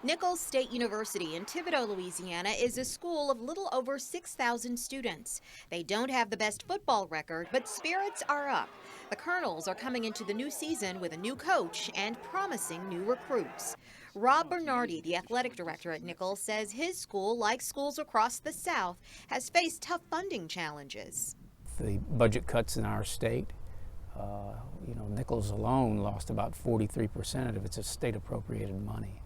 Nicholls State University in Thibodaux, Louisiana is a school of little over 6,000 students. They don't have the best football record, but spirits are up. The Colonels are coming into the new season with a new coach and promising new recruits. Rob Bernardi, the athletic director at Nicholls, says his school, like schools across the South, has faced tough funding challenges. The budget cuts in our state, Nicholls alone lost about 43% of its state appropriated money.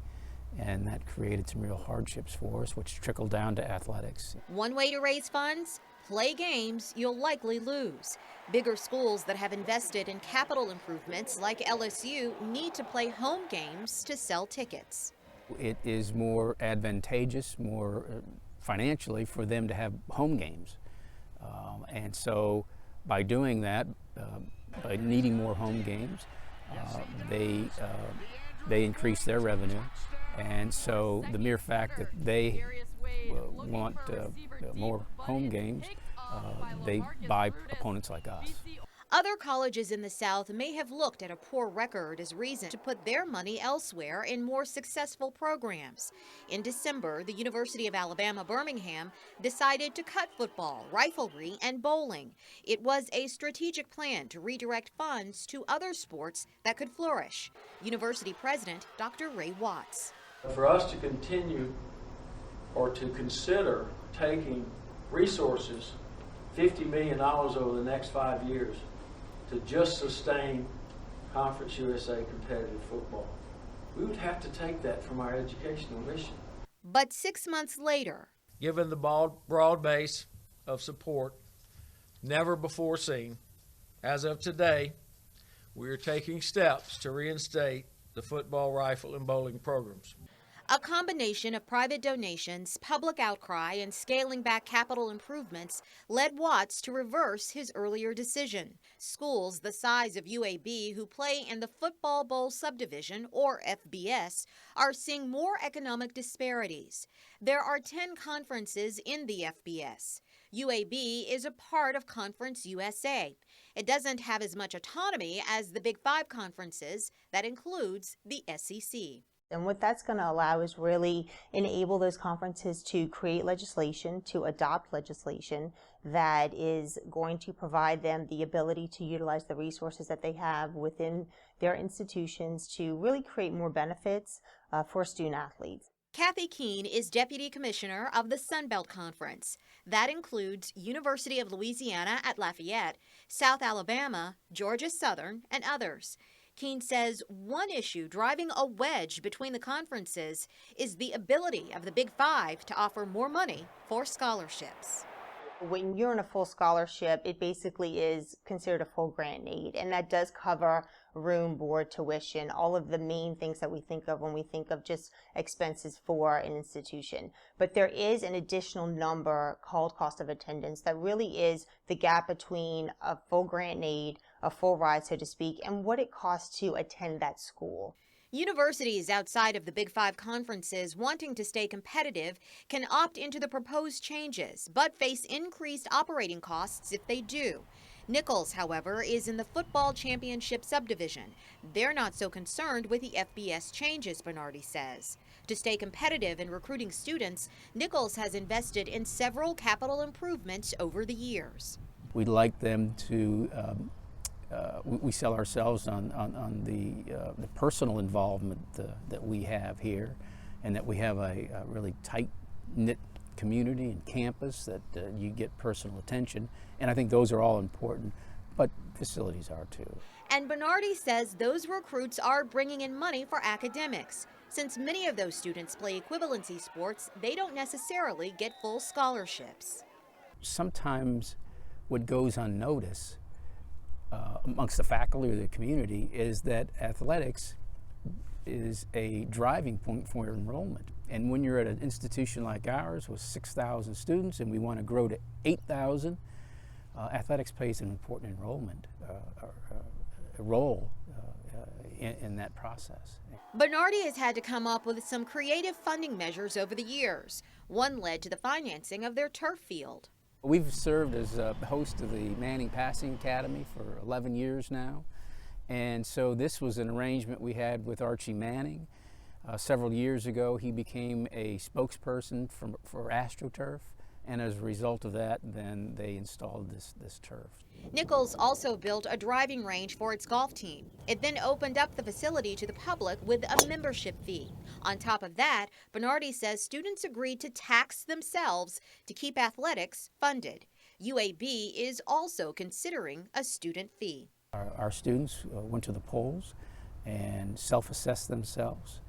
And that created some real hardships for us, which trickled down to athletics. One way to raise funds? Play games you'll likely lose. Bigger schools that have invested in capital improvements like LSU need to play home games to sell tickets. It is more advantageous, more financially, for them to have home games. And so by doing that, by needing more home games, they increase their revenue. And so the mere fact that they want more home games, they buy opponents like us. Other colleges in the South may have looked at a poor record as reason to put their money elsewhere in more successful programs. In December, the University of Alabama Birmingham decided to cut football, riflery, and bowling. It was a strategic plan to redirect funds to other sports that could flourish. University President Dr. Ray Watts. For us to continue or to consider taking resources, $50 million over the next 5 years, to just sustain Conference USA competitive football, we would have to take that from our educational mission. But 6 months later, given the broad base of support never before seen, as of today, we are taking steps to reinstate the football, rifle, and bowling programs. A combination of private donations, public outcry, and scaling back capital improvements led Watts to reverse his earlier decision. Schools the size of UAB who play in the Football Bowl Subdivision, or FBS, are seeing more economic disparities. There are 10 conferences in the FBS. UAB is a part of Conference USA. It doesn't have as much autonomy as the Big Five conferences. That includes the SEC. And what that's going to allow is really enable those conferences to create legislation, to adopt legislation that is going to provide them the ability to utilize the resources that they have within their institutions to really create more benefits for student athletes. Kathy Keene is Deputy Commissioner of the Sun Belt Conference. That includes University of Louisiana at Lafayette, South Alabama, Georgia Southern, and others. Keene says one issue driving a wedge between the conferences is the ability of the Big Five to offer more money for scholarships. When you're in a full scholarship, it basically is considered a full grant aid, and that does cover room, board, tuition, all of the main things that we think of when we think of just expenses for an institution. But there is an additional number called cost of attendance that really is the gap between a full grant aid, a full ride, so to speak, and what it costs to attend that school. Universities outside of the Big Five conferences wanting to stay competitive can opt into the proposed changes, but face increased operating costs if they do. Nicholls, however, is in the football championship subdivision. They're not so concerned with the FBS changes, Bernardi says. To stay competitive in recruiting students, Nicholls has invested in several capital improvements over the years. We'd like them to we sell ourselves on the personal involvement that we have here, and that we have a really tight-knit community and campus that you get personal attention, and I think those are all important, but facilities are too. And Bernardi says those recruits are bringing in money for academics. Since many of those students play equivalency sports, they don't necessarily get full scholarships. Sometimes what goes unnoticed amongst the faculty or the community is that athletics is a driving point for enrollment. And when you're at an institution like ours with 6,000 students and we want to grow to 8,000, athletics plays an important enrollment role in that process. Bernardi has had to come up with some creative funding measures over the years. One led to the financing of their turf field. We've served as a host of the Manning Passing Academy for 11 years now, and so this was an arrangement we had with Archie Manning Several years ago, he became a spokesperson for AstroTurf, and as a result of that, then they installed this turf. Nicholls also built a driving range for its golf team. It then opened up the facility to the public with a membership fee. On top of that, Bernardi says students agreed to tax themselves to keep athletics funded. UAB is also considering a student fee. Our students went to the polls and self-assessed themselves.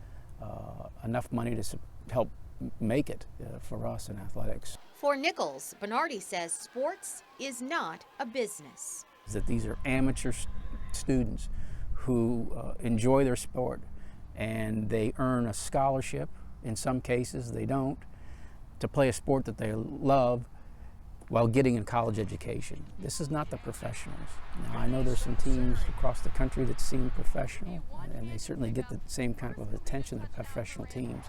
Enough money to help make it for us in athletics. For Nicholls, Bernardi says sports is not a business. That these are amateur students who enjoy their sport, and they earn a scholarship. In some cases, they don't, to play a sport that they love while getting a college education. This is not the professionals. Now, I know there's some teams across the country that seem professional, and they certainly get the same kind of attention that professional teams,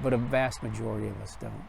but a vast majority of us don't.